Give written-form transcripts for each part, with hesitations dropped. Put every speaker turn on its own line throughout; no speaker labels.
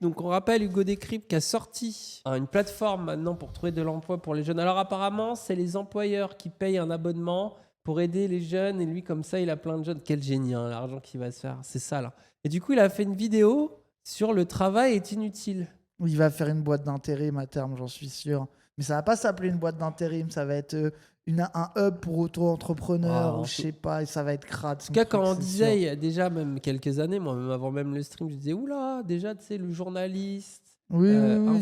Donc on rappelle Hugo Décrypte qui a sorti une plateforme maintenant pour trouver de l'emploi pour les jeunes. Alors apparemment, c'est les employeurs qui payent un abonnement pour aider les jeunes. Et lui, comme ça, il a plein de jeunes. Quel génie, hein, l'argent qu'il va se faire. C'est ça, là. Et du coup, il a fait une vidéo sur le travail est inutile.
Il va faire une boîte d'intérim à terme, j'en suis sûr. Mais ça va pas s'appeler une boîte d'intérim, ça va être un hub pour auto-entrepreneurs ou je sais pas, et ça va être crade.
En tout cas, quand on disait il y a déjà même quelques années, moi même avant même le stream, je disais oula, déjà tu sais le journaliste,
oui,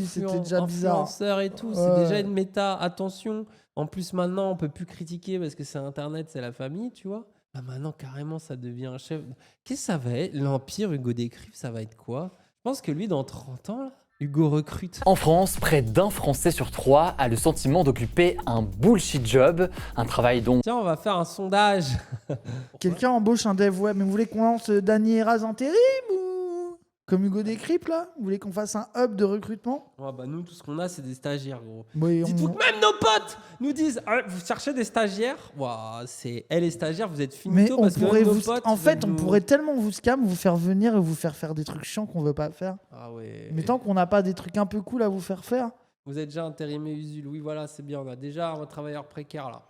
c'était déjà bizarre.
Influenceur et tout, c'est déjà une méta. Attention, en plus maintenant on peut plus critiquer parce que c'est Internet, c'est la famille, tu vois. Là, maintenant carrément ça devient un chef. Qu'est-ce que ça va être l'empire Hugo Décrypte, ça va être quoi? Je pense que lui dans 30 ans là, Hugo recrute.
En France, près d'un Français sur 3 a le sentiment d'occuper un bullshit job, un travail dont...
Tiens, on va faire un sondage.
Quelqu'un embauche un dev web, mais vous voulez qu'on lance Dany Eraz intérim ou comme Hugo Décrypte là? Vous voulez qu'on fasse un hub de recrutement?
Ouais, bah nous, tout ce qu'on a, c'est des stagiaires, gros.
Oui,
Dites-vous que même nos potes nous disent vous cherchez des stagiaires? Ouah, c'est elle les stagiaires, vous êtes finito.
Mais
parce
pourrait
que nos
vous...
potes,
En fait, on
nous...
pourrait tellement vous scam, vous faire venir et vous faire des trucs chiants qu'on veut pas faire.
Ah ouais.
Mais tant qu'on n'a pas des trucs un peu cool à vous faire.
Vous êtes déjà intérimé Usul. Oui, voilà, c'est bien. On a déjà un travailleur précaire là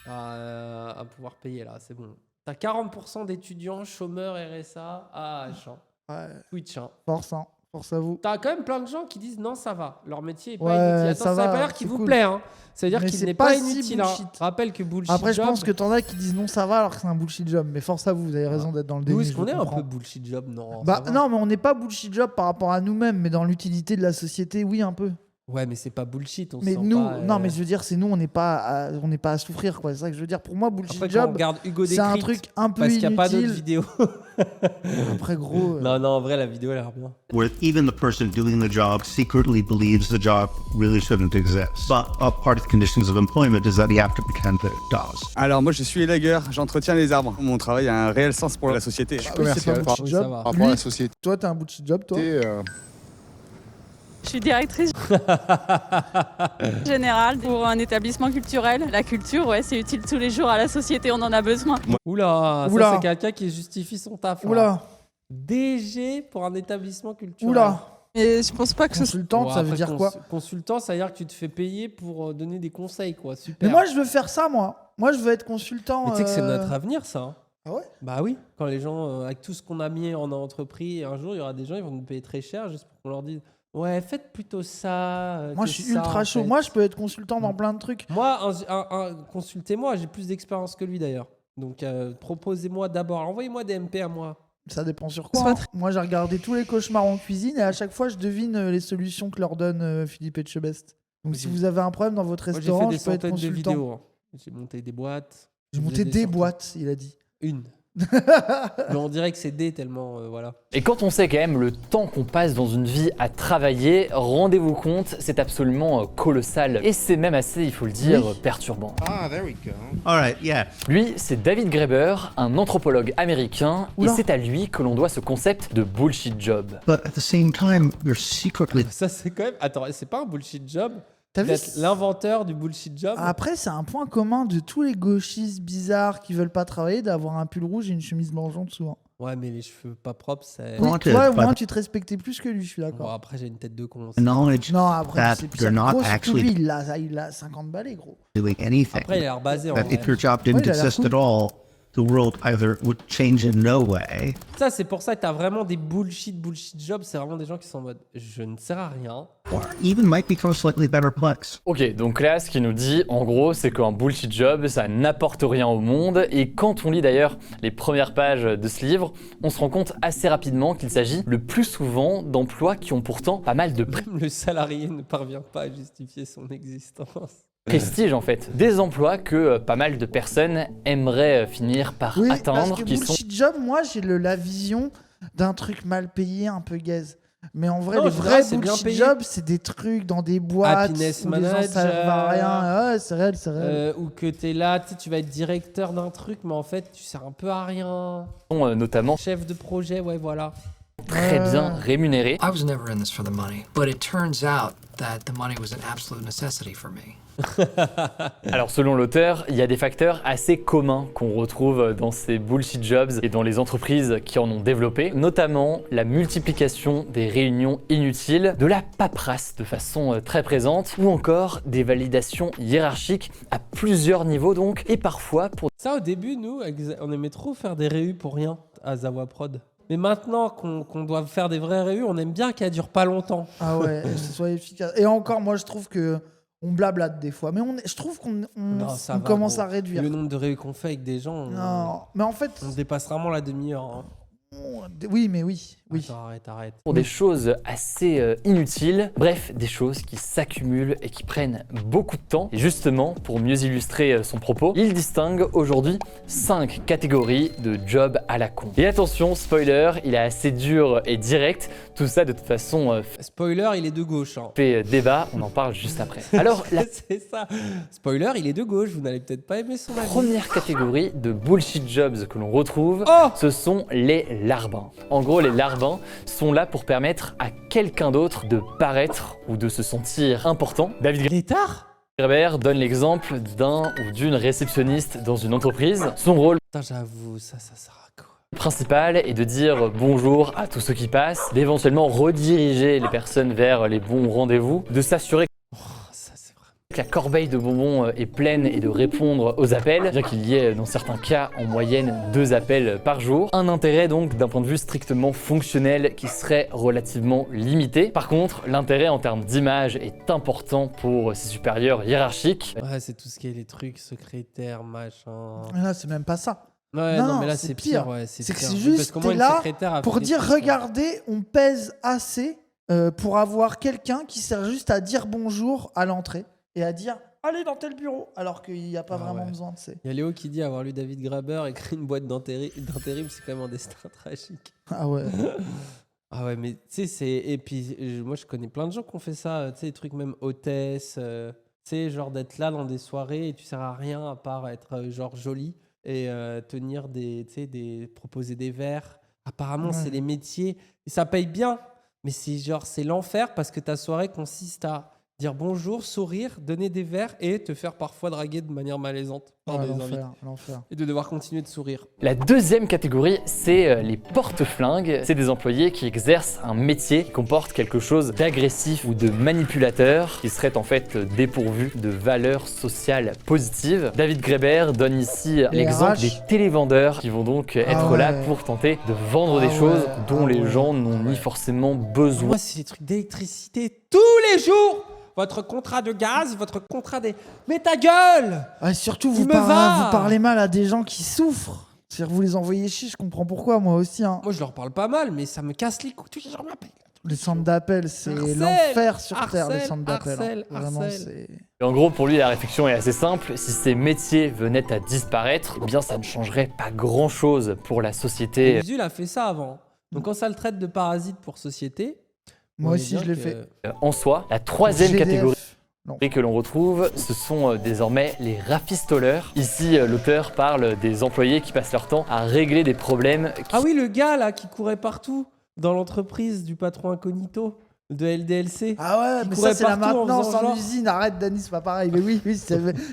à pouvoir payer là, c'est bon. T'as 40% d'étudiants, chômeurs, RSA. Ah, chiant.
Ouais.
Twitch, hein.
Force à vous.
T'as quand même plein de gens qui disent non, ça va. Leur métier est pas
Ouais,
inutile. Attends, ça
ça
veut
va,
pas dire qu'il
c'est
vous
cool.
plaît, hein. Ça veut dire
Mais
qu'il
c'est
n'est
pas
pas
si
inutile. Hein.
bullshit.
Rappelle que bullshit
Après, je
job.
pense que t'en as qui disent non, ça va, alors que c'est un bullshit job. Mais force à vous, vous avez raison d'être dans le déni.
Nous, est-ce
je
qu'on est un
comprends.
peu bullshit job? Non.
Bah
ça va.
non, mais on n'est pas bullshit job par rapport à nous-mêmes, mais dans l'utilité de la société, oui, un peu.
Ouais, mais c'est pas bullshit. On se
Mais
sent
nous,
pas,
non, mais je veux dire, c'est nous, on n'est pas à souffrir, quoi. C'est ça que je veux dire. Pour moi, bullshit
Après, quand on
job,
regarde Hugo
c'est un
Décrypte,
truc un peu
parce qu'il n'y a pas d'autres
inutile.
vidéos.
Après, gros.
Non, en vrai, la vidéo, elle a l'air bien.
Where even the person doing the job secretly believes the job really shouldn't exist. But a part of the conditions of employment is that you have to pretend that it does.
Alors moi je suis élagueur, j'entretiens les arbres. Mon travail a un réel sens pour la société.
Ah oui, c'est pas un bullshit
Oui,
job.
ça va.
Par rapport à
Lui,
la société.
toi, t'as un bullshit job, toi.
Je suis directrice générale pour un établissement culturel. La culture, ouais, c'est utile tous les jours à la société, on en a besoin.
Oula,
Oula.
ça c'est quelqu'un qui justifie son taf. là.
Oula,
DG pour un établissement culturel.
oula.
Et je pense pas que ce soit...
Consultante,
Bon,
ça veut
après,
dire quoi?
Consultant, ça veut dire que tu te fais payer pour donner des conseils, quoi. Super.
Mais moi, je veux faire ça, moi. Moi, je veux être consultant.
Mais tu sais que c'est notre avenir, ça. Hein.
Ah ouais?
Bah oui, quand les gens, avec tout ce qu'on a mis, on a entrepris, un jour, il y aura des gens, ils vont nous payer très cher juste pour qu'on leur dise ouais, faites plutôt ça.
Moi,
que
je suis
ça,
ultra
en
chaud.
fait.
Moi, je peux être consultant dans plein de trucs.
Moi, consultez-moi, j'ai plus d'expérience que lui d'ailleurs. Donc, proposez-moi d'abord, envoyez-moi des MP à moi.
Ça dépend sur quoi. Hein. Moi, j'ai regardé tous les cauchemars en cuisine et à chaque fois, je devine les solutions que leur donne Philippe Etchebest. Donc, si vous avez un problème dans votre
Moi, j'ai fait
restaurant,
des
je peux être
centaines de
consultant.
vidéos. Hein. J'ai monté des boîtes.
J'ai monté
J'ai
des
sorties.
boîtes, il a dit.
Une. Mais on dirait que c'est des tellement, voilà.
Et quand on sait quand même le temps qu'on passe dans une vie à travailler, rendez-vous compte, c'est absolument colossal. Et c'est même assez, il faut le dire,
Oui.
perturbant.
All right, yeah.
Lui, c'est David Graeber, un anthropologue américain,
Oula.
et c'est à lui que l'on doit ce concept de bullshit job.
But at the same time, you're secretly
Ça, c'est quand même. Attends, c'est pas un bullshit job
T'as vu
d'être l'inventeur du bullshit job.
Après, c'est un point commun de tous les gauchistes bizarres qui veulent pas travailler d'avoir un pull rouge et une chemise blanche en dessous. Hein.
Ouais, mais les cheveux pas propres, c'est.
Oui,
Wanted
toi, au
by
moins,
the
tu te respectais plus que lui, je suis
Bon,
d'accord.
après, j'ai une tête de con. aussi.
knowledge
Non, après,
that
c'est
you're not
gros, surtout
actually
lui, il a 50 balais, gros.
doing anything.
Après, il a l'air basé en
That
vrai.
if your job didn't
Ouais, il a l'air
exist
cool.
at all, the world either would change in no way.
Ça, c'est pour ça que t'as vraiment des bullshit jobs. C'est vraiment des gens qui sont en mode je ne sers à rien.
Or even might become a slightly better place.
Ok, donc là, ce qu'il nous dit, en gros, c'est qu'un bullshit job, ça n'apporte rien au monde. Et quand on lit d'ailleurs les premières pages de ce livre, on se rend compte assez rapidement qu'il s'agit le plus souvent d'emplois qui ont pourtant pas mal de
Même le salarié ne parvient pas à justifier son existence.
prestige en fait. Des emplois que pas mal de personnes aimeraient finir par
Oui, parce
atteindre,
que
qui sont...
bullshit job, moi, j'ai la vision d'un truc mal payé, un peu gaze. Mais en vrai,
Non,
les
je
vrais
dirais, c'est bien
bullshit
payé.
jobs, c'est des trucs dans des boîtes
Happiness
où les gens servent à rien. Ouais, c'est réel, c'est réel.
Ou que t'es là, tu vas être directeur d'un truc, mais en fait, tu sers un peu à rien.
notamment
Chef de projet, ouais, voilà.
très bien rémunérés.
I was never in this for the money, but it turns out that the money was an absolute necessity for me.
Alors selon l'auteur, il y a des facteurs assez communs qu'on retrouve dans ces bullshit jobs et dans les entreprises qui en ont développé, notamment la multiplication des réunions inutiles, de la paperasse de façon très présente, ou encore des validations hiérarchiques à plusieurs niveaux donc, et parfois pour...
Ça, au début, nous, on aimait trop faire des réus pour rien à Zawa Prod. Mais maintenant qu'on doit faire des vraies réus, on aime bien qu'elles durent pas longtemps.
Ah ouais, que ce soit efficace. Et encore, moi, je trouve que on blablate des fois, mais je trouve qu'on commence à réduire.
Le nombre de réus qu'on fait avec des gens,
Non, mais en fait,
on dépasse rarement la demi-heure. Hein.
oui, mais oui.
Arrête.
pour des choses assez inutiles, bref, des choses qui s'accumulent et qui prennent beaucoup de temps. Et justement, pour mieux illustrer son propos, il distingue aujourd'hui 5 catégories de jobs à la con. Et attention, spoiler, il est assez dur et direct, tout ça de toute façon
Spoiler, il est de gauche. Hein.
fait débat, on en parle juste après. Alors, la
C'est ça. Spoiler, il est de gauche, vous n'allez peut-être pas aimer son avis.
première catégorie de bullshit jobs que l'on retrouve,
Oh
ce sont les larbins. En gros, les larbins sont là pour permettre à quelqu'un d'autre de paraître ou de se sentir important. David
Létard
Graeber donne l'exemple d'un ou d'une réceptionniste dans une entreprise. Son rôle
Putain, j'avoue, ça sert à quoi?
principal est de dire bonjour à tous ceux qui passent, d'éventuellement rediriger les personnes vers les bons rendez-vous, de s'assurer
Oh, ça, c'est vrai.
que la corbeille de bonbons est pleine et de répondre aux appels, bien qu'il y ait dans certains cas en moyenne 2 appels par jour. Un intérêt donc d'un point de vue strictement fonctionnel qui serait relativement limité. Par contre, l'intérêt en termes d'image est important pour ses supérieurs hiérarchiques.
Ouais, c'est tout ce qui est les trucs secrétaires, machin.
Là, c'est même pas ça.
Ouais,
Non,
mais là,
c'est
c'est
pire.
pire. Ouais,
C'est
c'est
que
pire.
c'est
Oui,
juste,
parce qu'au moins,
t'es
une
là
secrétaire a
Pour
fait des
dire,
trucs, hein.
regardez, on pèse assez pour avoir quelqu'un qui sert juste à dire bonjour à l'entrée et à dire allez dans tel bureau, alors qu'il n'y a pas
Ah
vraiment
ouais.
besoin de ça.
Il y a Léo qui dit avoir lu David Graeber et créer une boîte d'intérim, c'est quand même un destin tragique.
Ah ouais.
Ah ouais, mais tu sais, c'est. Et puis, moi, je connais plein de gens qui ont fait ça, tu sais, des trucs même hôtesse, tu sais, genre d'être là dans des soirées et tu sers à rien à part être genre joli et tenir des. Tu sais, proposer des verres. Apparemment,
Ouais.
c'est les métiers. Et ça paye bien, mais c'est genre, c'est l'enfer parce que ta soirée consiste à dire bonjour, sourire, donner des verres et te faire parfois draguer de manière malaisante par
Ah,
des invités.
l'enfer.
Et de devoir continuer de sourire.
La deuxième catégorie, c'est les porte-flingues. C'est des employés qui exercent un métier qui comporte quelque chose d'agressif ou de manipulateur, qui serait en fait dépourvu de valeurs sociales positives. David Graeber donne ici l'exemple
RH.
des télévendeurs qui vont donc être
ouais.
là pour tenter de vendre
Ah
des choses
ouais,
dont
ah
les
ouais,
gens n'ont ni forcément besoin.
Moi, c'est des trucs d'électricité tous les jours. Votre contrat de gaz, votre contrat des... Mais ta gueule!
Ouais, surtout,
Il
vous
me va.
parlez mal à des gens qui souffrent. C'est-à-dire, vous les envoyez chier, je comprends pourquoi, moi aussi. Hein.
Moi, je leur parle pas mal, mais ça me casse les couilles. Tous les jours, m'appellent.
Les centres d'appel, c'est
Harcèle,
l'enfer sur Terre, les
harcèle,
centres d'appel. hein.
harcèle,
Vraiment,
harcèle.
c'est...
Et en gros, pour lui, la réflexion est assez simple. Si ces métiers venaient à disparaître, eh bien, ça ne changerait pas grand-chose pour la société.
Usul a fait ça avant. Donc, quand ça le traite de parasite pour société...
Moi
on
aussi,
est
je
bien
l'ai
que-
fait.
En soi, la troisième
GDF.
catégorie
Non.
que l'on retrouve, ce sont désormais les rafistoleurs. Ici, l'auteur parle des employés qui passent leur temps à régler des problèmes qui
Ah oui, le gars, là, qui courait partout dans l'entreprise du patron incognito de LDLC.
Ah ouais,
Qui
mais
courait
ça, c'est la
partout en
maintenance
faisant
en
genre-
usine. Arrête, Dani, c'est pas pareil. Mais oui,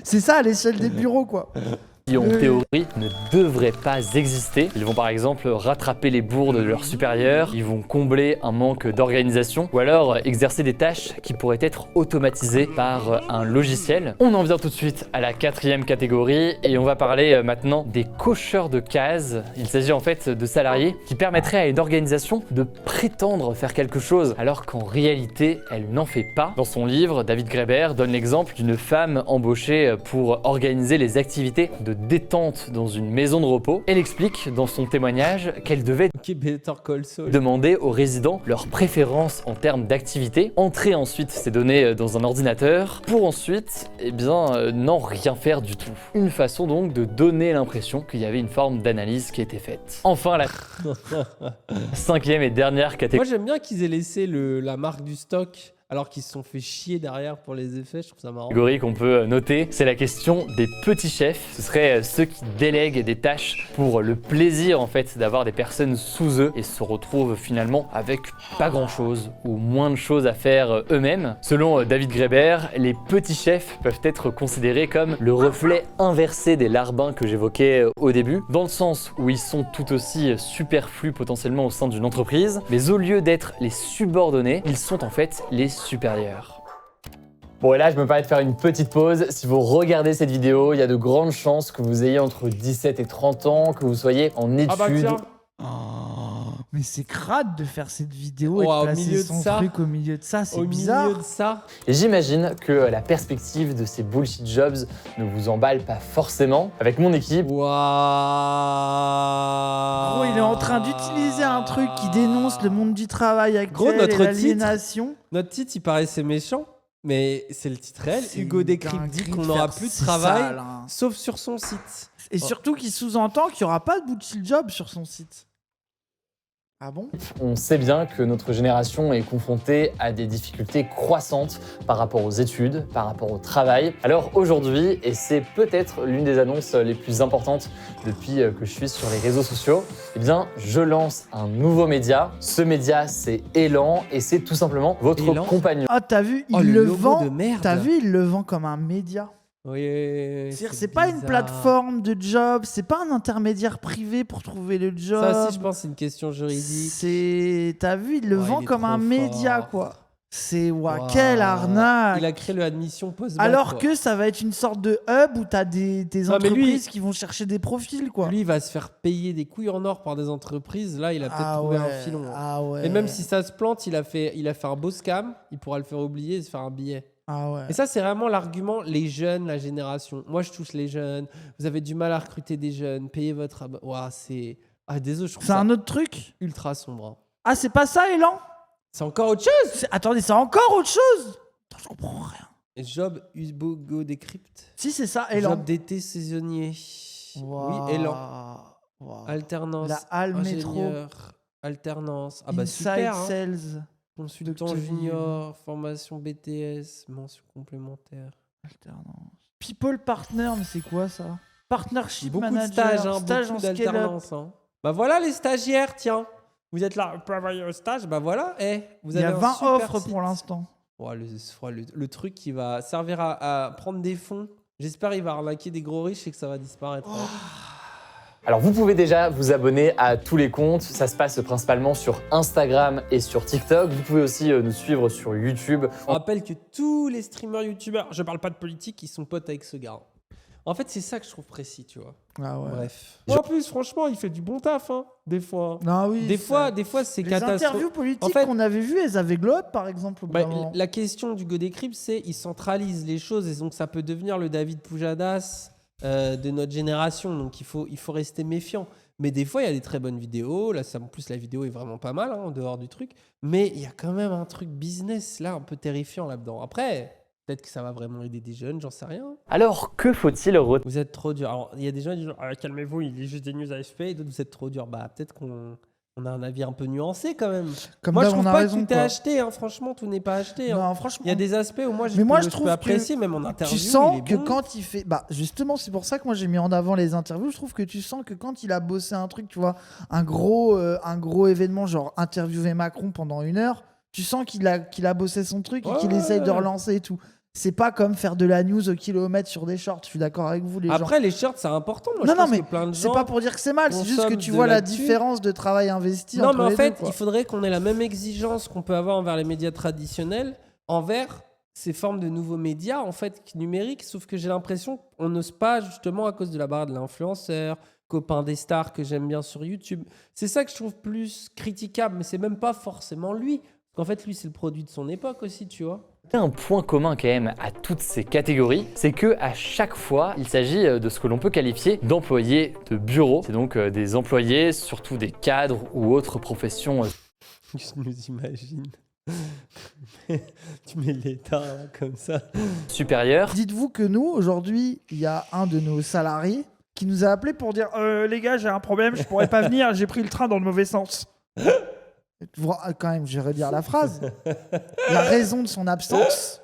c'est ça à l'échelle des bureaux, quoi.
en théorie ne devraient pas exister. Ils vont par exemple rattraper les bourdes de leurs supérieurs, ils vont combler un manque d'organisation ou alors exercer des tâches qui pourraient être automatisées par un logiciel. On en vient tout de suite à la quatrième catégorie et on va parler maintenant des cocheurs de cases. Il s'agit en fait de salariés qui permettraient à une organisation de prétendre faire quelque chose alors qu'en réalité elle n'en fait pas. Dans son livre, David Graeber donne l'exemple d'une femme embauchée pour organiser les activités de détente dans une maison de repos. Elle explique dans son témoignage qu'elle devait
Qui est Better Call Saul.
demander aux résidents leurs préférences en termes d'activité, entrer ensuite ces données dans un ordinateur pour ensuite n'en rien faire du tout. Une façon donc de donner l'impression qu'il y avait une forme d'analyse qui était faite. Enfin, la cinquième et dernière catégorie.
Moi, j'aime bien qu'ils aient laissé la marque du stock alors qu'ils se sont fait chier derrière pour les effets. Je trouve ça marrant.
Catégorie qu'on peut noter, c'est la question des petits chefs. Ce seraient ceux qui délèguent des tâches pour le plaisir en fait d'avoir des personnes sous eux et se retrouvent finalement avec pas grand chose ou moins de choses à faire eux-mêmes. Selon David Graeber, les petits chefs peuvent être considérés comme le reflet inversé des larbins que j'évoquais au début, dans le sens où ils sont tout aussi superflus potentiellement au sein d'une entreprise, mais au lieu d'être les subordonnés, ils sont en fait les supérieurs. Bon, et là, je me permets de faire une petite pause. Si vous regardez cette vidéo, il y a de grandes chances que vous ayez entre 17 et 30 ans, que vous soyez en études.
Ah bah tiens.
Mais c'est crade de faire cette vidéo et
Oh, au
de placer
milieu de
son
ça.
truc au milieu de ça, c'est
Au
bizarre.
milieu de ça.
Et j'imagine que la perspective de ces bullshit jobs ne vous emballe pas forcément. Avec mon équipe,
Waouh.
Gros, il est en train d'utiliser un truc qui dénonce le monde du travail actuel
Gros, notre
et l'aliénation.
Notre titre, il paraissait méchant, mais c'est le titre réel.
C'est
Hugo
une
Décrypte dit
dinguerie
qu'on
de
n'aura
faire
plus de
si
travail,
sale, hein.
sauf sur son site.
Et surtout qu'il sous-entend qu'il n'y aura pas de bullshit job sur son site. Ah bon?
on sait bien que notre génération est confrontée à des difficultés croissantes par rapport aux études, par rapport au travail. Alors aujourd'hui, et c'est peut-être l'une des annonces les plus importantes depuis que je suis sur les réseaux sociaux, eh bien, je lance un nouveau média. Ce média, c'est Élan et c'est tout simplement votre
Élan
compagnon.
Ah, t'as vu,
Oh,
il
le
le
logo
vend.
de merde.
T'as vu, il le vend comme un média.
Oui,
C'est-à-dire, c'est pas une
bizarre.
plateforme de job, c'est pas un intermédiaire privé pour trouver le job.
Ça aussi, je pense, c'est une question juridique.
T'as vu, il le
Ouais,
vend
il est
comme
trop
un média,
fort.
quoi. C'est
Waouh.
quelle arnaque.
Il a créé le admission post-bac.
Alors
quoi.
que ça va être une sorte de hub où t'as des
Non, mais lui-
entreprises qui vont chercher des profils, quoi.
Lui, il va se faire payer des couilles en or par des entreprises. Là, il a peut-être trouvé un filon. hein.
Ah ouais.
Et même si ça se plante, il a fait un beau scam. Il pourra le faire oublier et se faire un billet.
Ah ouais.
Et ça, c'est vraiment l'argument, les jeunes, la génération. Moi, je touche les jeunes. Vous avez du mal à recruter des jeunes. Payez votre... Ouah, c'est... Ah, désolé, je trouve
C'est
ça
un autre truc.
ultra sombre. hein.
Ah, c'est pas ça, Elan?
C'est encore autre chose.
Attendez, c'est encore autre chose. Attends, je comprends rien.
Job Hugo Décrypte.
Si, c'est ça, Elan.
Job d'été saisonnier. Oui, Élan.
Wow.
Alternance.
La halle métro.
ingénieur, Alternance. Ah bah
Inside
super. hein.
Sales.
Consultant
Docteur
junior, formation BTS, mention complémentaire.
Alternance. People Partner, mais c'est quoi ça? Partnership
Beaucoup
Manager.
de stages, hein,
stage
beaucoup
en scale-up.
d'alternance. hein. Bah voilà les stagiaires, tiens. Vous êtes là, travailler au stage, bah voilà. Vous
Il y a
avez un
20
super
offres
site.
pour l'instant.
Ouais, le truc qui va servir à prendre des fonds. J'espère qu'il va arnaquer des gros riches et que ça va disparaître. hein.
Alors vous pouvez déjà vous abonner à tous les comptes, ça se passe principalement sur Instagram et sur TikTok. Vous pouvez aussi nous suivre sur YouTube.
On rappelle que tous les streamers youtubeurs, je parle pas de politique, ils sont potes avec ce gars. En fait, c'est ça que je trouve précis, tu vois.
Ah ouais.
Bref. En plus, franchement, il fait du bon taf, hein, des fois.
Non, oui.
Des
ça-
fois, c'est
Les
catastrophique.
interviews politiques
En fait-
qu'on avait vues, elles avaient glow up, par exemple. au bout
Bah,
d'un moment.
la question du Go Décrypte, c'est il centralise les choses et donc ça peut devenir le David Pujadas de notre génération. Donc il faut rester méfiant. Mais des fois, il y a des très bonnes vidéos. Là, en plus, la vidéo est vraiment pas mal hein, en dehors du truc. Mais il y a quand même un truc business là, un peu terrifiant là-dedans. Après, peut-être que ça va vraiment aider des jeunes, j'en sais rien.
Alors que faut-il retenir?
Vous êtes trop dur. Alors, il y a des gens qui disent calmez-vous, il est juste des news AFP. Et d'autres, vous êtes trop dur. Bah, peut-être qu'on a un avis un peu nuancé quand même.
Comme
Moi, je
d'hab,
trouve
on a
pas
raison,
que tout est
quoi.
acheté. Hein. Franchement, tout n'est pas acheté. hein.
Non, franchement.
Il y a des aspects où moi,
Mais moi, je
peux
trouve que
apprécier, même en interview.
Tu sens
il est
que
bon.
quand il fait. Bah, justement, c'est pour ça que moi j'ai mis en avant les interviews. Je trouve que tu sens que quand il a bossé un truc, tu vois, un gros événement, genre interviewer Macron pendant 1 heure, tu sens qu'il a bossé son truc et qu'il
Ouais.
essaye de relancer et tout. C'est pas comme faire de la news au kilomètre sur des shorts. Je suis d'accord avec vous, les gens.
Après, les shirts, c'est important. Moi,
Non,
je pense
non, mais
que plein de
C'est
gens...
pas pour dire que c'est mal, c'est juste que
consomment
tu
de
vois la
l'actu.
différence de travail investi
Non,
entre
mais en
les
fait,
deux, quoi.
il faudrait qu'on ait la même exigence qu'on peut avoir envers les médias traditionnels, envers ces formes de nouveaux médias, en fait, numériques. Sauf que j'ai l'impression qu'on n'ose pas, justement, à cause de la barre de l'influenceur, copain des stars que j'aime bien sur YouTube. C'est ça que je trouve plus critiquable, mais c'est même pas forcément lui. Parce qu'en fait, lui, c'est le produit de son époque aussi, tu vois.
Il y a un point commun quand même à toutes ces catégories, c'est que à chaque fois, il s'agit de ce que l'on peut qualifier d'employés de bureau. C'est donc des employés, surtout des cadres ou autres professions.
Je nous imagine. Tu mets l'état là, comme ça.
Supérieures.
Dites-vous que nous, aujourd'hui, il y a un de nos salariés qui nous a appelé pour dire les gars, j'ai un problème, je pourrais pas venir, j'ai pris le train dans le mauvais sens. Quand même, je vais redire la phrase. La raison de son absence,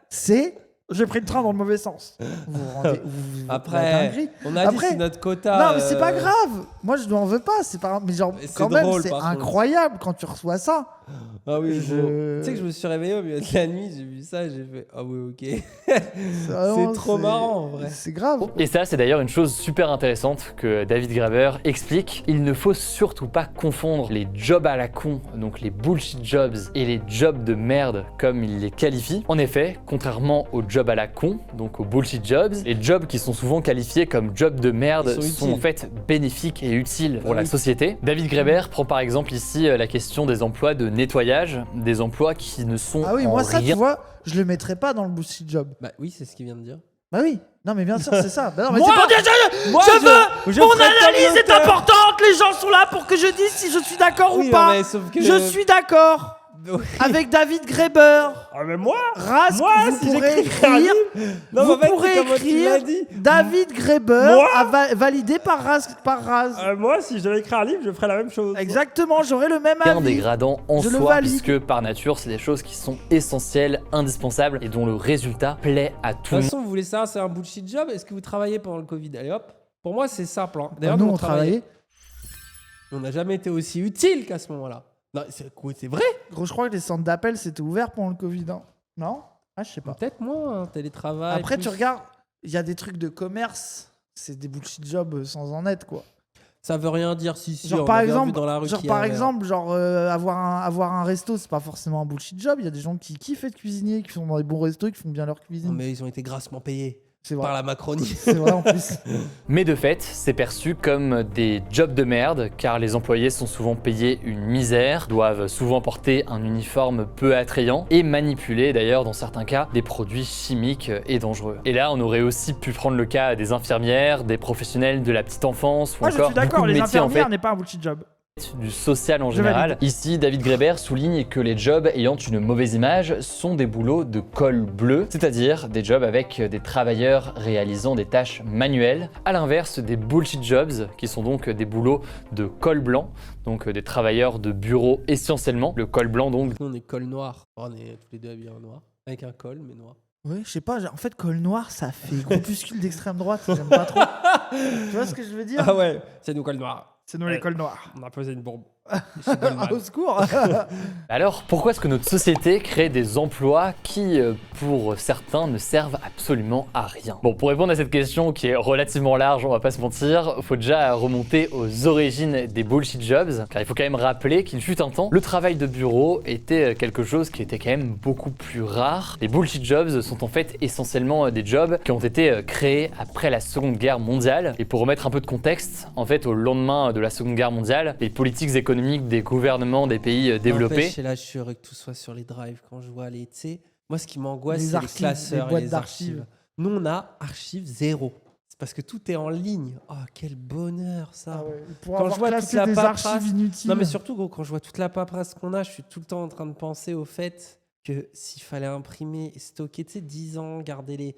c'est j'ai pris le train dans le mauvais sens.
Après, on a dit
Après,
c'est notre quota.
Non, mais c'est pas grave. Moi, je n'en veux pas. C'est pas. Mais genre,
Mais c'est
quand même,
drôle,
c'est
par contre.
incroyable quand tu reçois ça.
Ah oui,
Je-
tu sais que je me suis réveillé au milieu de la nuit, j'ai vu ça, j'ai fait ah oui, ok.
Vraiment,
C'est trop marrant en vrai.
C'est grave.
Et ça, c'est d'ailleurs une chose super intéressante que David Graeber explique. Il ne faut surtout pas confondre les jobs à la con, donc les bullshit jobs, et les jobs de merde, comme il les qualifie. En effet, contrairement aux jobs à la con, donc aux bullshit jobs, les jobs qui sont souvent qualifiés comme jobs de merde
Ils sont
sont en
utiles.
fait bénéfiques et utiles pour
Ah
la
oui.
société. David Graeber prend par exemple ici la question des emplois de nettoyage, des emplois qui ne sont
Ah oui,
en
moi, ça,
rien
tu vois, je le mettrais pas dans le bullshit job.
Bah oui, c'est ce qu'il vient de dire.
Bah oui. Non, mais bien sûr, c'est ça. Bah non, mais
Moi,
c'est pas dire
Moi, je
Mon
ferais comme
analyse est
l'auteur.
importante. Les gens sont là pour que je dise si je suis d'accord
Oui,
ou pas.
mais sauf que
Je suis d'accord
Oui.
avec David Graeber.
Ah mais moi
Rask,
Moi,
vous
si
pourrez
j'écrivais un
écrire.
Non,
Vous
mais en fait,
pourrez
c'est comme tu
écrire
l'as dit.
David Graeber
Moi
validé par Raz.
Moi, si je devais écrire un livre, je ferais la même chose.
Exactement, j'aurais le même avis.
dégradant en
Je le
soi,
valide.
puisque par nature, c'est des choses qui sont essentielles, indispensables et dont le résultat plaît à tout
De
le
toute
monde.
façon, vous voulez savoir, c'est un bullshit job. Est-ce que vous travaillez pendant le Covid? Allez hop. Pour moi, c'est simple. Hein. D'ailleurs,
Nous, on travaillait.
On n'a jamais été aussi utile qu'à ce moment-là. Non, c'est vrai.
Gros, je crois que les centres d'appel c'était ouvert pendant le Covid. Hein. Non? Ah, je sais pas.
Peut-être moins, hein, télétravail.
Après,
plus.
tu regardes, il y a des trucs de commerce, c'est des bullshit jobs sans en être, quoi.
Ça veut rien dire si
Genre
on
par
a bien
exemple,
vu dans la rue
genre
qu'il y
par
avait,
exemple, genre avoir un resto, c'est pas forcément un bullshit job. Il y a des gens qui kiffent être cuisiniers, qui sont dans des bons restos, qui font bien leur
hein.
cuisine.
Mais ils ont été grassement payés
C'est
par
vrai.
la Macronie.
C'est vrai en plus.
Mais de fait, c'est perçu comme des jobs de merde, car les employés sont souvent payés une misère, doivent souvent porter un uniforme peu attrayant et manipuler d'ailleurs dans certains cas des produits chimiques et dangereux. Et là, on aurait aussi pu prendre le cas des infirmières, des professionnels de la petite enfance ou
Moi, je
encore
suis d'accord,
beaucoup de
les
métiers en fait
infirmières n'est pas un bullshit job.
du social en
Je
général.
valide.
Ici, David Graeber souligne que les jobs ayant une mauvaise image sont des boulots de col bleu, c'est-à-dire des jobs avec des travailleurs réalisant des tâches manuelles, à l'inverse des bullshit jobs, qui sont donc des boulots de col blanc, donc des travailleurs de bureau essentiellement. Le col blanc donc.
Nous, on est col noir. On est tous les deux habillés en noir. Avec un col, mais noir.
Oui, je sais pas, en fait, col noir, ça fait groupuscule d'extrême droite, j'aime pas trop. Tu vois ce que je veux dire?
Ah ouais, c'est nous col noir.
C'est nous les cols noirs.
On a posé une bombe.
Ah, au secours.
Alors, pourquoi est-ce que notre société crée des emplois qui, pour certains, ne servent absolument à rien? Bon, pour répondre à cette question qui est relativement large, on va pas se mentir, faut déjà remonter aux origines des bullshit jobs, car il faut quand même rappeler qu'il fut un temps, le travail de bureau était quelque chose qui était quand même beaucoup plus rare. Les bullshit jobs sont en fait essentiellement des jobs qui ont été créés après la Seconde Guerre mondiale. Et pour remettre un peu de contexte, en fait, au lendemain de la Seconde Guerre mondiale, les politiques économiques des gouvernements des pays développés.
Et là, je suis heureux que tout soit sur les drives quand je vois les. Tu sais, moi, ce qui m'angoisse,
Les
c'est les
archives,
classeurs
les boîtes
et les
d'archives.
archives. Nous, on a archives 0. C'est parce que tout est en ligne. Oh, quel bonheur, ça.
Pour
Quand
avoir
je vois
classé
toute la
des
paperasse-
archives inutiles.
Non, mais surtout, gros, quand je vois toute la paperasse qu'on a, je suis tout le temps en train de penser au fait que s'il fallait imprimer, stocker, tu sais, 10 ans, garder les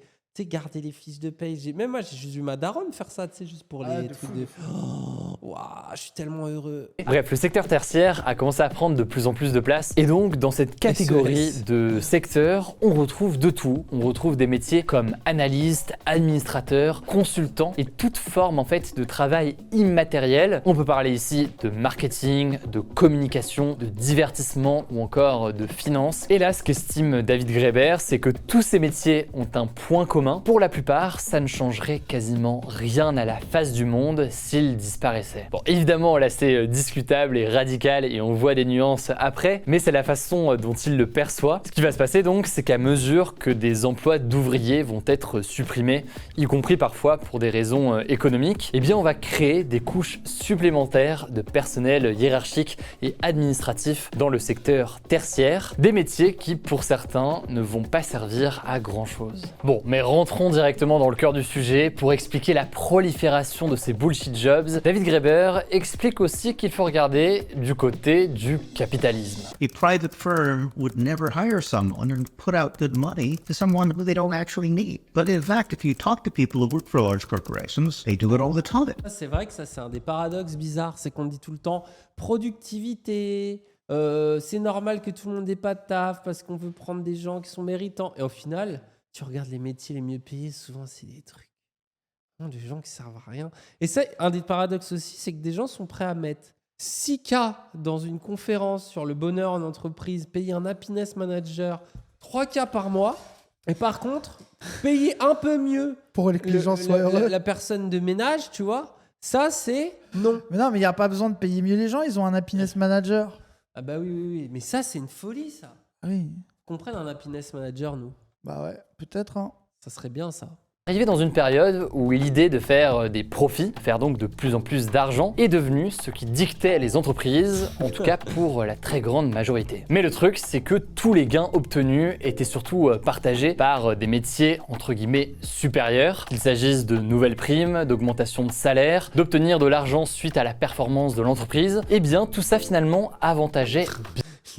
fiches de paye. Même moi, j'ai juste vu ma daronne faire ça, tu sais, juste pour les
de
trucs
fou.
de. Oh, waouh, je suis tellement heureux.
Bref, le secteur tertiaire a commencé à prendre de plus en plus de place. Et donc, dans cette catégorie
SES.
de secteurs, on retrouve de tout. On retrouve des métiers comme analyste, administrateur, consultant et toute forme en fait de travail immatériel. On peut parler ici de marketing, de communication, de divertissement ou encore de finance. Et là, ce qu'estime David Graeber, c'est que tous ces métiers ont un point commun. Pour la plupart, ça ne changerait quasiment rien à la face du monde s'ils disparaissaient. Bon, évidemment, là, c'est discutable et radical et on voit des nuances après, mais c'est la façon dont il le perçoit. Ce qui va se passer donc, c'est qu'à mesure que des emplois d'ouvriers vont être supprimés, y compris parfois pour des raisons économiques, eh bien, on va créer des couches supplémentaires de personnel hiérarchique et administratif dans le secteur tertiaire, des métiers qui, pour certains, ne vont pas servir à grand-chose. Bon, mais rentrons directement dans le cœur du sujet pour expliquer la prolifération de ces bullshit jobs. David Graeber explique aussi qu'il faut regarder du côté du capitalisme.
A private firm would never hire someone and put out good money to someone who they don't actually need. But in fact, if you talk to people who work for large corporations, they do it all the time.
C'est vrai que ça, c'est un des paradoxes bizarres. C'est qu'on dit tout le temps productivité, c'est normal que tout le monde n'ait pas de taf parce qu'on veut prendre des gens qui sont méritants. Et au final, tu regardes les métiers les mieux payés, souvent c'est des trucs, des gens qui servent à rien. Et ça, un des paradoxes aussi, c'est que des gens sont prêts à mettre 6K dans une conférence sur le bonheur en entreprise, payer un happiness manager 3K par mois, et par contre, payer un peu mieux
Pour que les gens soient heureux.
la personne de ménage, tu vois, ça c'est non.
Mais non, mais il n'y a pas besoin de payer mieux les gens, ils ont un happiness manager.
Ah bah oui. Mais ça, c'est une folie, ça.
Oui.
Qu'on prenne un happiness manager, nous.
Bah ouais, peut-être. Hein.
Ça serait bien, ça.
Arrivé dans une période où l'idée de faire des profits, faire donc de plus en plus d'argent, est devenue ce qui dictait les entreprises, en tout cas pour la très grande majorité. Mais le truc, c'est que tous les gains obtenus étaient surtout partagés par des métiers entre guillemets supérieurs, qu'il s'agisse de nouvelles primes, d'augmentation de salaire, d'obtenir de l'argent suite à la performance de l'entreprise, et bien tout ça finalement avantageait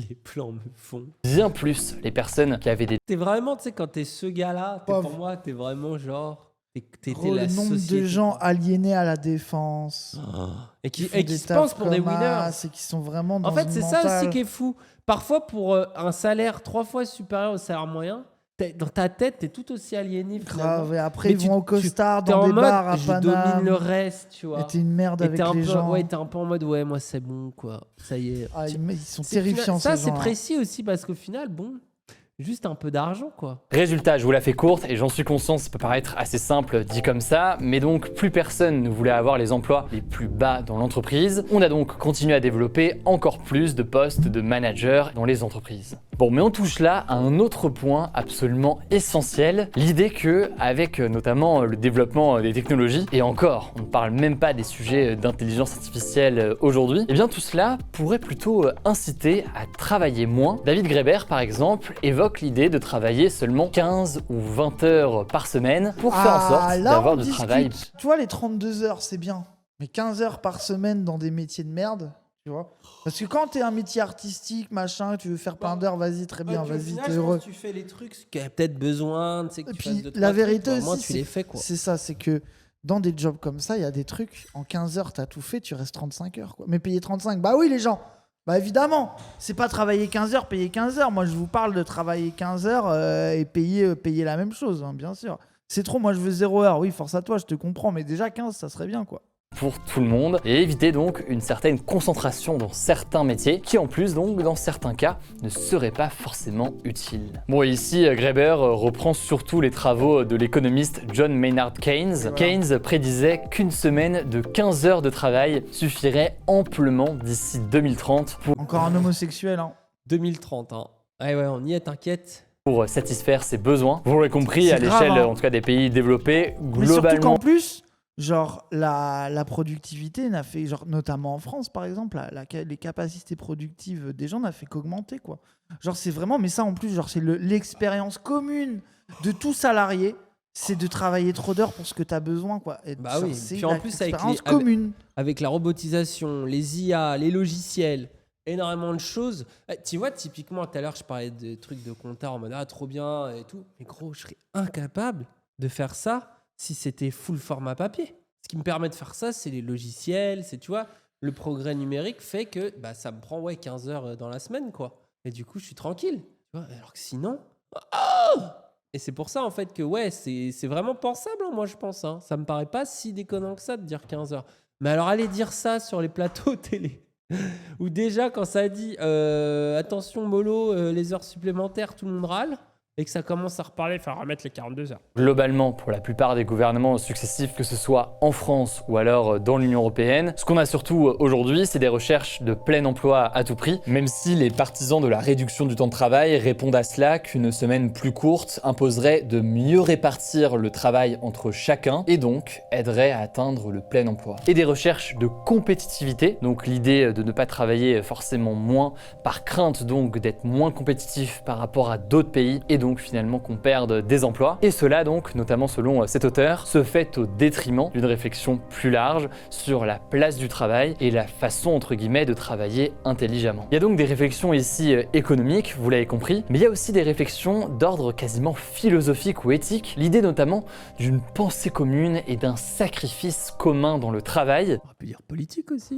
Les plans me font.
bien plus les personnes qui avaient des
T'es vraiment, tu sais, quand t'es ce gars-là,
Pauvre.
pour moi, t'es vraiment genre. T'étais
Gros,
la
le nombre
société.
de gens aliénés à la défense.
Et qui
font
se
des
pensent
tafs
pour des
comme
winners.
as, et qui sont vraiment dans
En fait,
une
c'est ça aussi
mentale.
qui est fou. Parfois, pour un salaire 3 fois supérieur au salaire moyen, dans ta tête, t'es tout aussi aliéné. finalement.
Grave, et après
Mais
ils vont au costard
T'es
dans
en
des
mode,
bars à
je
Paname.
domine le reste, tu vois.
Et t'es une merde
Et
avec
t'es un
les
peu,
gens.
ouais, t'es un peu en mode, ouais, moi c'est bon, quoi. Ça y est.
Ah, ils sont
C'est
terrifiants
ça,
ces
c'est
gens.
précis aussi parce qu'au final, bon, juste un peu d'argent, quoi.
Résultat, je vous la fais courte et j'en suis conscient, ça peut paraître assez simple dit comme ça, mais donc plus personne ne voulait avoir les emplois les plus bas dans l'entreprise. On a donc continué à développer encore plus de postes de managers dans les entreprises. Bon, mais on touche là à un autre point absolument essentiel, l'idée que, avec notamment le développement des technologies, et encore, on ne parle même pas des sujets d'intelligence artificielle aujourd'hui, et bien tout cela pourrait plutôt inciter à travailler moins. David Graeber, par exemple, évoque l'idée de travailler seulement 15 ou 20 heures par semaine pour faire en sorte
là,
d'avoir
on
du
discute.
travail.
Tu vois, les 32 heures, c'est bien. Mais 15 heures par semaine dans des métiers de merde, tu vois. Parce que quand t'es un métier artistique, machin, tu veux faire plein d'heures, vas-y, très bien, vas-y, t'es heureux.
Tu fais les trucs qu'il y a peut-être besoin, tu sais, que
Et
tu
puis,
fasses deux,
la
trois
vérité
trucs, au moins,
aussi,
tu les fais, quoi.
c'est ça, c'est que dans des jobs comme ça, il y a des trucs, en 15 heures, t'as tout fait, tu restes 35 heures, quoi. Mais payer 35, bah oui, les gens. Bah évidemment, c'est pas travailler 15 heures, payer 15 heures. Moi, je vous parle de travailler 15 heures et payer la même chose, hein, bien sûr. C'est trop, moi je veux 0 heure. Oui, force à toi, je te comprends, mais déjà 15, ça serait bien, quoi.
Pour tout le monde et éviter donc une certaine concentration dans certains métiers qui en plus donc dans certains cas ne seraient pas forcément utiles. Bon, et ici Graeber reprend surtout les travaux de l'économiste John Maynard Keynes.
Voilà.
Keynes prédisait qu'une semaine de 15 heures de travail suffirait amplement d'ici 2030
Encore un homosexuel, hein.
2030, hein. Ouais, on y est, t'inquiète.
pour satisfaire ses besoins. Vous l'aurez compris,
C'est
à
grave,
l'échelle
hein.
en tout cas des pays développés,
Mais surtout
globalement
qu'en plus, genre, la productivité n'a fait, genre, notamment en France, par exemple, les capacités productives des gens n'a fait qu'augmenter, quoi. Genre, c'est vraiment, mais ça en plus, genre, c'est l'expérience commune de tout salarié, c'est de travailler trop d'heures pour ce que tu as besoin, quoi. Et
Bah
genre,
oui,
c'est
puis en
la
plus, avec
expérience
les-
commune.
Avec la robotisation, les IA, les logiciels, énormément de choses. Tu vois, typiquement, tout à l'heure, je parlais de trucs de compta en mode ah, trop bien et tout. Mais gros, je serais incapable de faire ça si c'était full format papier. Ce qui me permet de faire ça, c'est les logiciels, c'est, tu vois, le progrès numérique fait que bah, ça me prend 15 heures dans la semaine, quoi. Et du coup, je suis tranquille. Tu vois, alors que sinon. Et c'est pour ça, en fait, que ouais, c'est vraiment pensable, hein, moi, je pense. Hein. Ça me paraît pas si déconnant que ça de dire 15 heures. Mais alors, aller dire ça sur les plateaux télé, où déjà, quand ça dit attention, mollo, les heures supplémentaires, tout le monde râle, et que ça commence à reparler, il faut remettre les 42 heures.
Globalement, pour la plupart des gouvernements successifs, que ce soit en France ou alors dans l'Union européenne, ce qu'on a surtout aujourd'hui, c'est des recherches de plein emploi à tout prix, même si les partisans de la réduction du temps de travail répondent à cela qu'une semaine plus courte imposerait de mieux répartir le travail entre chacun et donc aiderait à atteindre le plein emploi. Et des recherches de compétitivité, donc l'idée de ne pas travailler forcément moins par crainte donc d'être moins compétitif par rapport à d'autres pays et donc finalement qu'on perde des emplois. Et cela donc, notamment selon cet auteur, se fait au détriment d'une réflexion plus large sur la place du travail et la façon entre guillemets de travailler intelligemment. Il y a donc des réflexions ici économiques, vous l'avez compris, mais il y a aussi des réflexions d'ordre quasiment philosophique ou éthique, l'idée notamment d'une pensée commune et d'un sacrifice commun dans le travail.
On peut dire politique aussi,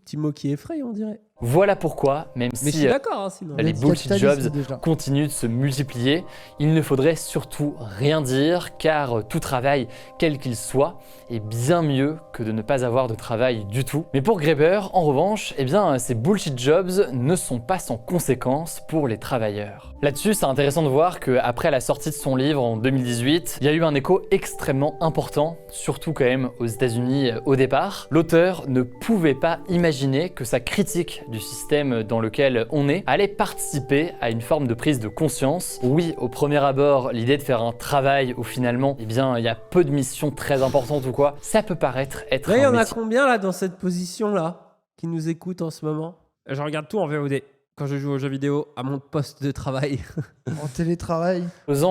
petit mot qui effraie, on dirait.
Voilà pourquoi, même
Mais je
si
suis d'accord, hein, sinon.
les bullshit jobs
déjà.
continuent de se multiplier, il ne faudrait surtout rien dire car tout travail, quel qu'il soit, est bien mieux que de ne pas avoir de travail du tout. Mais pour Graeber, en revanche, eh bien, ces bullshit jobs ne sont pas sans conséquences pour les travailleurs. Là-dessus, c'est intéressant de voir qu'après la sortie de son livre en 2018, il y a eu un écho extrêmement important, surtout quand même aux États-Unis au départ. L'auteur ne pouvait pas imaginer que sa critique du système dans lequel on est allait participer à une forme de prise de conscience. Oui, au premier abord, l'idée de faire un travail où finalement, eh bien, il y a peu de missions très importantes ou quoi, ça peut paraître être
Là, il y
un
en a
métier.
combien là dans cette position-là qui nous écoutent en ce moment? Je regarde tout en VOD quand je joue aux jeux vidéo à mon poste de travail.
En télétravail.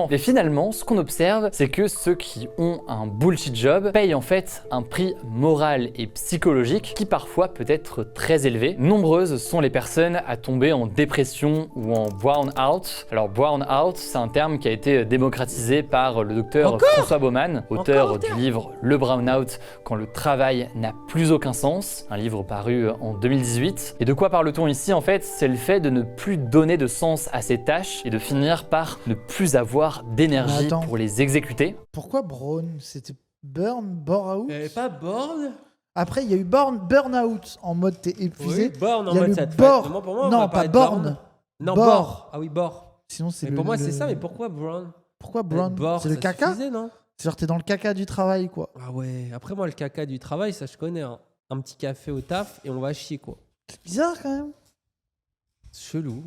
Et finalement, ce qu'on observe, c'est que ceux qui ont un bullshit job payent en fait un prix moral et psychologique qui parfois peut être très élevé. Nombreuses sont les personnes à tomber en dépression ou en burn-out. Alors burn-out, c'est un terme qui a été démocratisé par le docteur François Baumann, auteur
Encore un
du
terme
livre Le Burn-out quand le travail n'a plus aucun sens, un livre paru en 2018. Et de quoi parle-t-on ici en fait? C'est le fait de ne plus donner de sens à ses tâches et de finir par ne plus avoir d'énergie
Mais attends.
pour les exécuter.
Pourquoi Brown? C'était Burn-out?
Elle est pas borne?
Après, il y a eu Burn-out en mode t'es épuisé.
Borne en
Il y a
mode
le
ça te
bord.
fait. Pour moi, on
Non,
va
pas
être
borne.
Non,
Bord.
bord. Ah oui, bord.
Sinon, c'est
Mais
le.
pour moi, c'est
le-
ça, mais pourquoi brown?
Pourquoi Brown?
Bord,
C'est le
ça
caca?
suffisait, non?
C'est genre t'es dans le caca du travail, quoi.
Ah ouais. Après, moi, le caca du travail, ça, je connais. Hein. Un petit café au taf et on va chier, quoi.
C'est bizarre quand même.
Chelou.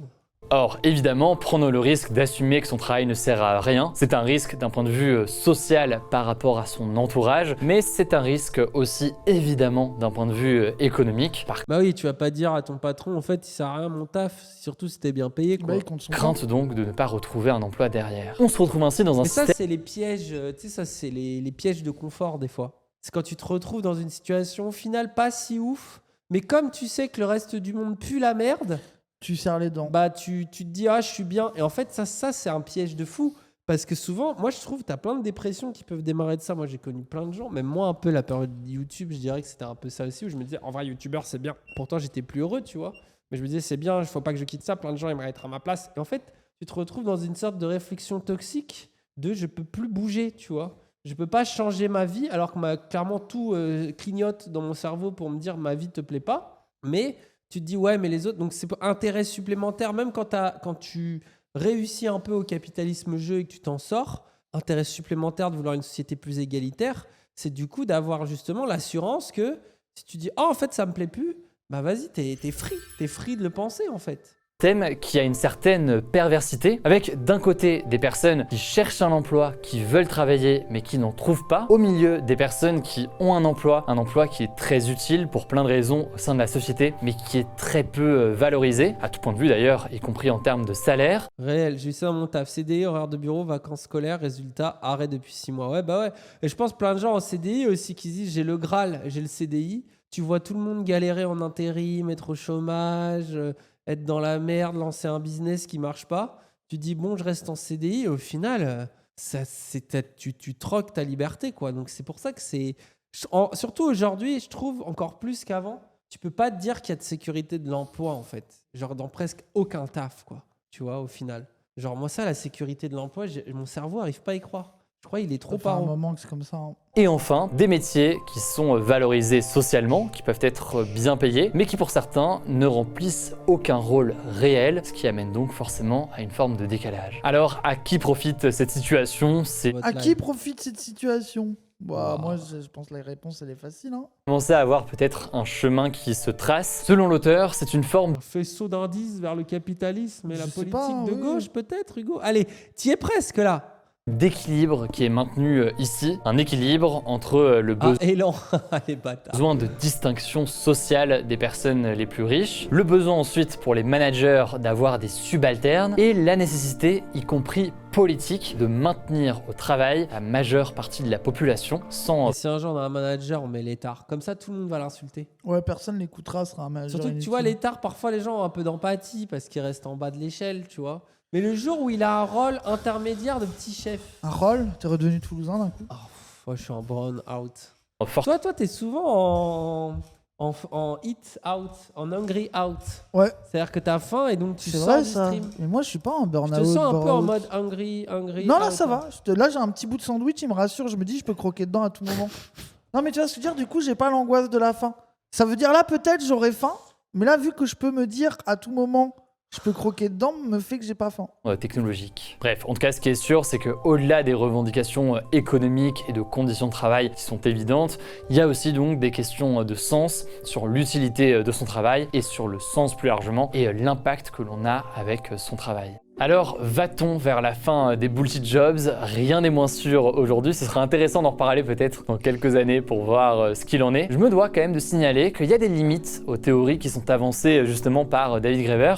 Or, évidemment, prendre le risque d'assumer que son travail ne sert à rien, c'est un risque d'un point de vue social par rapport à son entourage, mais c'est un risque aussi évidemment d'un point de vue économique, par
Bah oui, tu vas pas dire à ton patron, en fait, il sert à rien mon taf, surtout si t'es bien payé, quoi.
Bah, il compte son
crainte donc de ne pas retrouver un emploi derrière. On se retrouve ainsi dans un
Mais ça,
système
c'est les pièges, tu sais, ça, c'est les pièges de confort, des fois. C'est quand tu te retrouves dans une situation, au final, pas si ouf, mais comme tu sais que le reste du monde pue la merde,
Tu serres les dents.
bah tu te dis, ah, je suis bien. Et en fait, ça c'est un piège de fou. Parce que souvent, moi, je trouve que tu as plein de dépressions qui peuvent démarrer de ça. Moi, j'ai connu plein de gens, même moi, un peu la période YouTube, je dirais que c'était un peu ça aussi, où je me disais, en vrai, YouTubeur, c'est bien. Pourtant, j'étais plus heureux, tu vois. Mais je me disais, c'est bien, il faut pas que je quitte ça. Plein de gens aimeraient être à ma place. Et en fait, tu te retrouves dans une sorte de réflexion toxique de je peux plus bouger, tu vois. Je peux pas changer ma vie, alors que clairement, tout clignote dans mon cerveau pour me dire, ma vie te plaît pas. Mais tu te dis, ouais, mais les autres, donc c'est intérêt supplémentaire, même quand tu réussis un peu au capitalisme jeu et que tu t'en sors, intérêt supplémentaire de vouloir une société plus égalitaire, c'est du coup d'avoir justement l'assurance que si tu dis, oh, en fait, ça me plaît plus, bah vas-y, t'es free de le penser, en fait.
qui a une certaine perversité, avec d'un côté des personnes qui cherchent un emploi, qui veulent travailler mais qui n'en trouvent pas, au milieu des personnes qui ont un emploi qui est très utile pour plein de raisons au sein de la société, mais qui est très peu valorisé, à tout point de vue d'ailleurs, y compris en termes de salaire.
Réel, j'ai eu ça dans mon taf. CDI, horaire de bureau, vacances scolaires, résultat, arrêt depuis 6 mois. Ouais, bah ouais. Et je pense plein de gens en CDI aussi qui se disent, j'ai le Graal, j'ai le CDI. Tu vois tout le monde galérer en intérim, être au chômage, être dans la merde, lancer un business qui marche pas. Tu dis, bon, je reste en CDI. Et au final, tu troques ta liberté, quoi. Donc, c'est pour ça que c'est... Surtout aujourd'hui, je trouve, encore plus qu'avant, tu peux pas te dire qu'il y a de sécurité de l'emploi, en fait. Genre, dans presque aucun taf, quoi. Tu vois, au final. Genre, moi, ça, la sécurité de l'emploi, mon cerveau arrive pas à y croire. Je crois qu'il est trop
Ça fait un
paro.
moment que c'est comme ça. Hein.
Et enfin, des métiers qui sont valorisés socialement, qui peuvent être bien payés, mais qui pour certains ne remplissent aucun rôle réel, ce qui amène donc forcément à une forme de décalage. Alors, à qui profite cette situation? C'est
À qui profite cette situation? Bah,
Wow.
moi, je pense que la réponse, elle est facile. Hein.
commencer à avoir peut-être un chemin qui se trace. Selon l'auteur, c'est une forme
Un faisceau d'indices vers le capitalisme et
Je
la
sais
politique
pas,
de
oui.
gauche, peut-être, Hugo. Allez, t'y es presque, là.
d'équilibre qui est maintenu ici, un équilibre entre le
Ah, élan. Les bâtards.
besoin de distinction sociale des personnes les plus riches, le besoin ensuite pour les managers d'avoir des subalternes et la nécessité, y compris politique, de maintenir au travail la majeure partie de la population sans...
Et si un jour on a un manager, on met l'étard. Comme ça, tout le monde va l'insulter.
Ouais, personne l'écoutera, ce sera un manager.
Surtout que tu vois,
inutile.
l'étard, parfois les gens ont un peu d'empathie parce qu'ils restent en bas de l'échelle, tu vois. Mais le jour où il a un rôle intermédiaire de petit chef.
Un rôle? T'es redevenu Toulousain d'un coup?
Moi, je suis en brown out.
forte
Toi, t'es souvent en eat out, en hungry out.
Ouais.
C'est-à-dire que t'as faim et donc tu
C'est
sors
vrai
du
ça.
stream.
Mais moi, je suis pas en
Je
burn-out.
te sens un peu en
burn-out.
mode hungry
Non, là,
out,
ça
hein.
va. Là, j'ai un petit bout de sandwich, il me rassure. Je me dis, je peux croquer dedans à tout moment. Non, mais tu vois ce que je veux dire? Du coup, j'ai pas l'angoisse de la faim. Ça veut dire là, peut-être, j'aurai faim. Mais là, vu que je peux me dire à tout moment, je peux croquer dedans, me fait que j'ai pas faim.
Technologique. Bref, en tout cas, ce qui est sûr, c'est qu'au-delà des revendications économiques et de conditions de travail qui sont évidentes, il y a aussi donc des questions de sens sur l'utilité de son travail et sur le sens plus largement et l'impact que l'on a avec son travail. Alors, va-t-on vers la fin des bullshit jobs? Rien n'est moins sûr aujourd'hui. Ce sera intéressant d'en reparler peut-être dans quelques années pour voir ce qu'il en est. Je me dois quand même de signaler qu'il y a des limites aux théories qui sont avancées justement par David Graeber.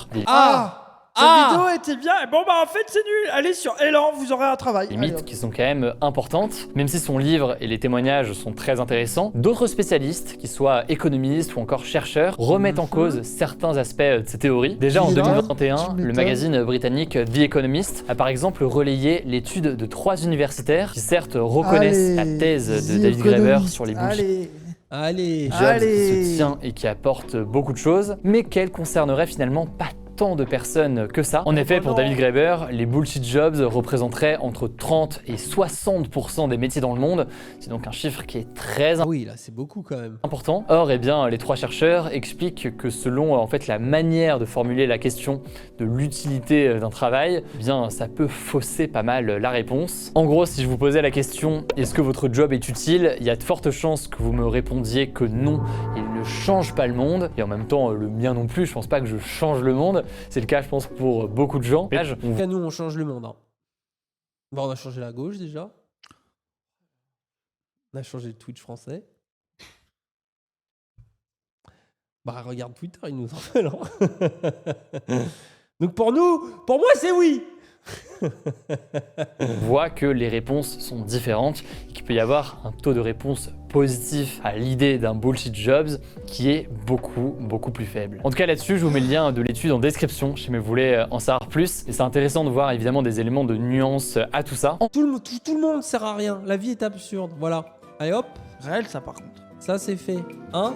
Cette vidéo était bien. Bon, bah, en fait, c'est nul. Allez sur Elan, vous aurez un travail.
Limites
Allez, hop.
qui sont quand même importantes, même si son livre et les témoignages sont très intéressants. D'autres spécialistes, qu'ils soient économistes ou encore chercheurs, remettent en cause certains aspects de ces théories. Déjà en
Tu
2021,
m'étonnes.
le magazine britannique The Economist a par exemple relayé l'étude de 3 universitaires qui certes reconnaissent
Allez,
la thèse de
The
David Graeber
Economist.
sur les bullshit
Allez.
Allez.
jobs qui se tient et qui apporte beaucoup de choses, mais qu'elle concernerait finalement pas tant de personnes que ça. En effet, pour
non.
David Graeber, les bullshit jobs représenteraient entre 30 et 60% des métiers dans le monde. C'est donc un chiffre qui est très
Ah oui, là, c'est beaucoup quand même.
important. Or, eh bien, les 3 chercheurs expliquent que selon en fait la manière de formuler la question de l'utilité d'un travail, eh bien, ça peut fausser pas mal la réponse. En gros, si je vous posais la question « Est-ce que votre job est utile ?», il y a de fortes chances que vous me répondiez que non, il ne change pas le monde. Et en même temps, le mien non plus, je pense pas que je change le monde. C'est le cas, je pense, pour beaucoup de gens.
En tout cas, nous, on change le monde. Hein. Bon, on a changé la gauche déjà. On a changé le Twitch français. Bah, regarde Twitter, il nous en fait, non? Donc pour moi, c'est oui.
On voit que les réponses sont différentes et qu'il peut y avoir un taux de réponse positif à l'idée d'un bullshit jobs qui est beaucoup plus faible. En tout cas là-dessus, je vous mets le lien de l'étude en description si vous voulez en savoir plus. Et c'est intéressant de voir évidemment des éléments de nuance à tout ça.
Tout le monde sert à rien. La vie est absurde. Voilà. Allez hop,
Réel, ça, par contre.
ça c'est fait. Hein?